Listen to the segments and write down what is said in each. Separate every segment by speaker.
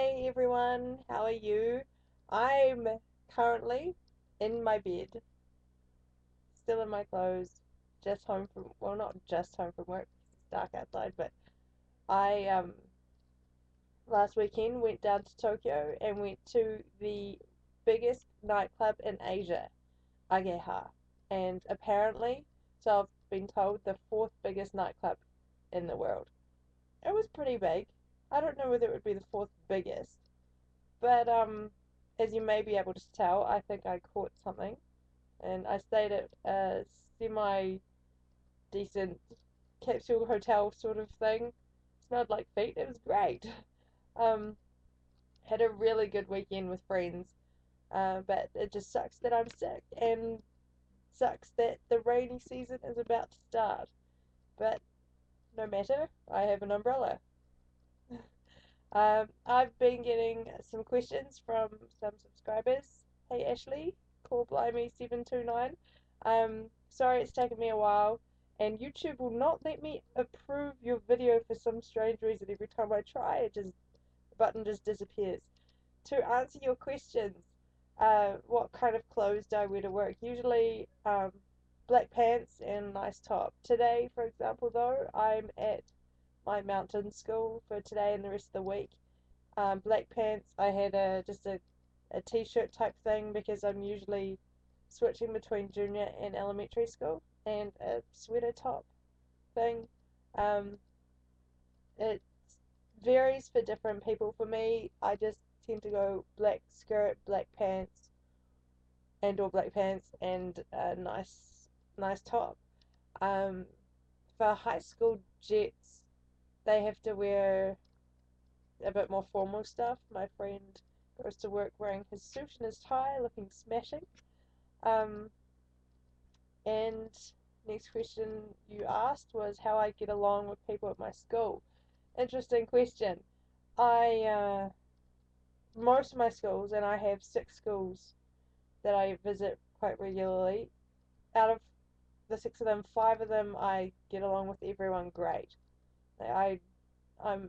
Speaker 1: Hey everyone, how are you? I'm currently in my bed, still in my clothes, just home from, well, not just home from work, it's dark outside, but I last weekend went down to Tokyo and went to the biggest nightclub in Asia, Ageha, and apparently, so I've been told, the fourth biggest nightclub in the world. It was pretty big. I don't know whether it would be the fourth biggest, but as you may be able to tell, I think I caught something, and I stayed at a semi decent capsule hotel sort of thing. Smelled like feet. It was great. Um, had a really good weekend with friends, but it just sucks that I'm sick, and sucks that the rainy season is about to start. But no matter, I have an umbrella. I've been getting some questions from some subscribers. Hey Ashley, call Blimey729. Sorry it's taken me a while, and YouTube will not let me approve your video for some strange reason. Every time I try, the button just disappears. To answer your questions, what kind of clothes do I wear to work? Usually, black pants and nice top. Today, for example, though, I'm at my mountain school for today and the rest of the week. Black pants. I had a t-shirt type thing because I'm usually switching between junior and elementary school, and a sweater top thing. Um, it varies for different people. For me, I just tend to go black skirt, black pants, and/or black pants, and a nice top. Um, for high school jets, they have to wear a bit more formal stuff. My friend goes to work wearing his suit and his tie, looking smashing. Um, and next question you asked was how I get along with people at my school. Interesting question. I Most of my schools, and I have 6 schools that I visit quite regularly. Out of the 6 of them, 5 of them I get along with everyone great. I I'm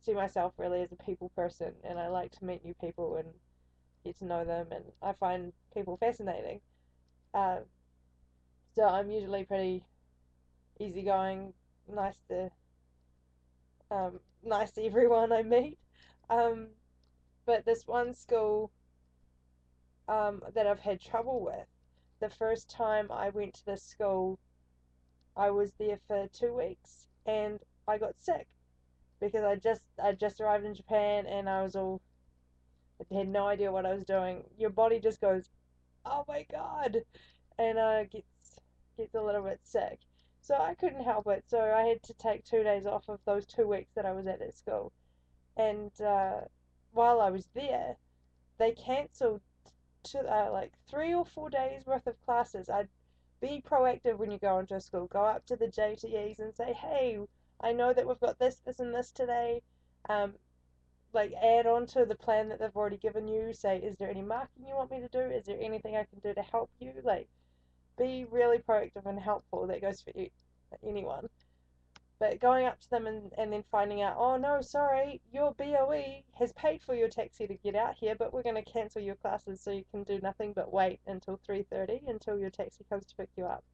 Speaker 1: see myself really as a people person, and I like to meet new people and get to know them, and I find people fascinating. Uh, so I'm usually pretty easygoing, nice to nice to everyone I meet. Um, but this one school that I've had trouble with, the first time I went to this school, I was there for 2 weeks and I got sick because I just arrived in Japan and I had no idea what I was doing. Your body just goes, oh my god, and gets a little bit sick. So I couldn't help it. So I had to take 2 days off of those 2 weeks that I was at that school. And while I was there, they cancelled like 3 or 4 days worth of classes. I'd be proactive when you go into a school. Go up to the JTEs and say, hey, I know that we've got this, this, and this today. Um, like add on to the plan that they've already given you. Say, is there any marking you want me to do? Is there anything I can do to help you? Like, be really proactive and helpful. That goes for anyone. But going up to them and then finding out, oh no, sorry, your BOE has paid for your taxi to get out here, but we're going to cancel your classes so you can do nothing but wait until 3:30 until your taxi comes to pick you up.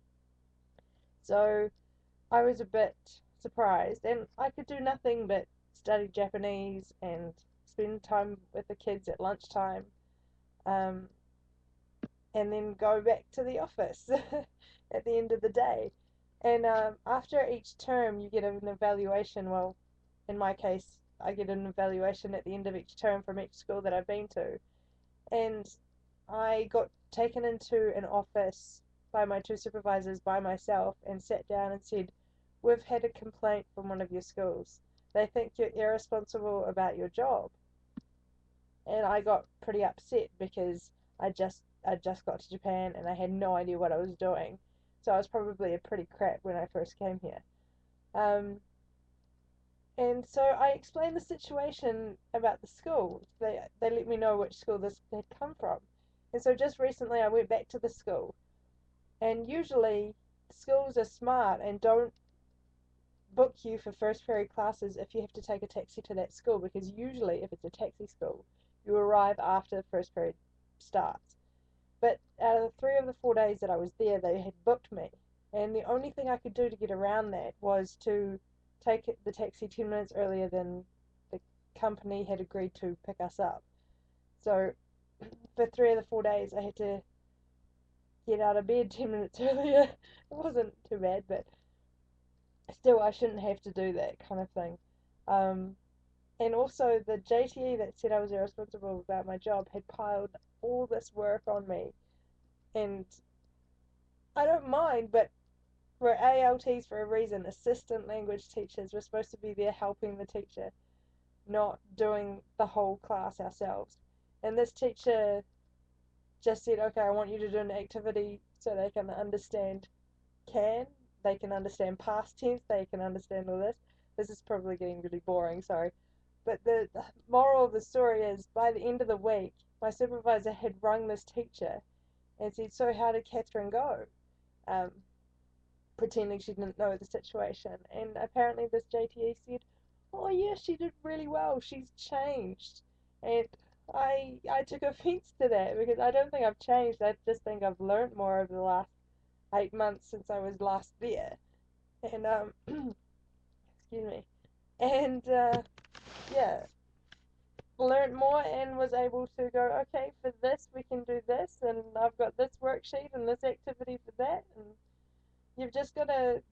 Speaker 1: So I was a bit surprised, and I could do nothing but study Japanese and spend time with the kids at lunchtime, um, and then go back to the office at the end of the day. And after each term, you get an evaluation. Well, in my case, I get an evaluation at the end of each term from each school that I've been to. And I got taken into an office by my 2 supervisors by myself and sat down and said, we've had a complaint from one of your schools. They think you're irresponsible about your job. And I got pretty upset because I just got to Japan and I had no idea what I was doing. So I was probably a pretty crap when I first came here. Um, and so I explained the situation about the school. They let me know which school this had come from. And so just recently I went back to the school. And usually schools are smart and don't book you for first period classes if you have to take a taxi to that school, because usually if it's a taxi school, you arrive after first period starts. But out of the 3 of the 4 days that I was there, they had booked me, and the only thing I could do to get around that was to take the taxi 10 minutes earlier than the company had agreed to pick us up. So for 3 of the 4 days, I had to get out of bed 10 minutes earlier. It wasn't too bad, but still, I shouldn't have to do that kind of thing. Um, and also, the JTE that said I was irresponsible about my job had piled all this work on me, and I don't mind, but we're ALTs for a reason. Assistant language teachers. We're supposed to be there helping the teacher, not doing the whole class ourselves. And this teacher just said, okay, I want you to do an activity so they can understand can, they can understand past tense, they can understand all this. This is probably getting really boring, sorry. But the moral of the story is, by the end of the week, my supervisor had rung this teacher and said, so how did Catherine go? Um, Pretending she didn't know the situation. And apparently this JTE said, oh yeah, she did really well, she's changed. And I took offense to that, because I don't think I've changed. I just think I've learned more over the last 8 months since I was last there. And excuse me. And yeah, learned more and was able to go, okay, for this we can do this, and I've got this worksheet and this activity for that. And you've just got to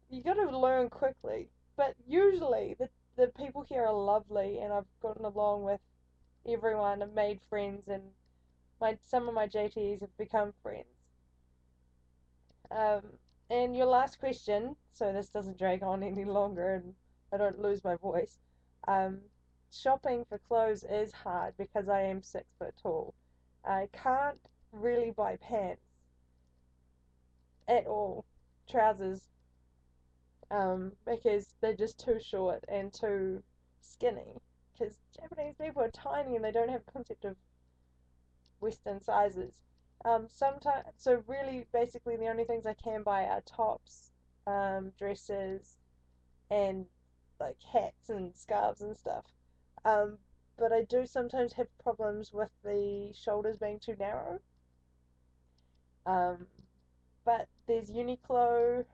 Speaker 1: you got to learn quickly. But usually the people here are lovely, and I've gotten along with everyone and made friends, and some of my JTEs have become friends. Um, and your last question, so this doesn't drag on any longer and I don't lose my voice. Um, Shopping for clothes is hard because I am 6 foot tall. I can't really buy pants at all, trousers, because they're just too short and too skinny. Because Japanese people are tiny and they don't have a concept of Western sizes. Sometimes, so really, basically, the only things I can buy are tops, dresses, and like hats and scarves and stuff. Um, but I do sometimes have problems with the shoulders being too narrow. Um, but there's Uniqlo,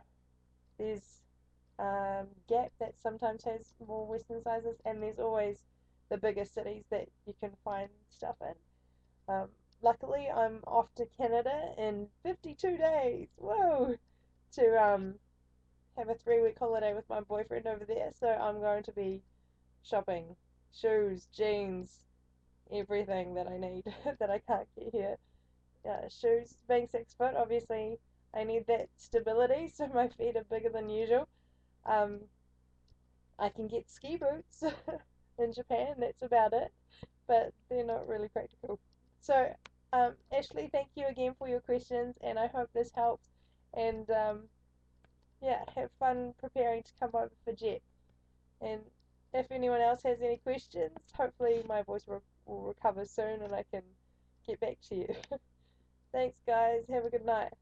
Speaker 1: there's Gap that sometimes has more Western sizes, and there's always the bigger cities that you can find stuff in. Um, Luckily, I'm off to Canada in 52 days. Whoa! To have a 3 week holiday with my boyfriend over there. So I'm going to be shopping shoes, jeans, everything that I need that I can't get here. Shoes, being 6 foot, obviously, I need that stability, so my feet are bigger than usual. Um, I can get ski boots in Japan, that's about it, but they're not really practical. So, Ashley, thank you again for your questions, and I hope this helps. And yeah, have fun preparing to come over for Jet. And if anyone else has any questions, hopefully my voice will recover soon and I can get back to you. Thanks, guys. Have a good night.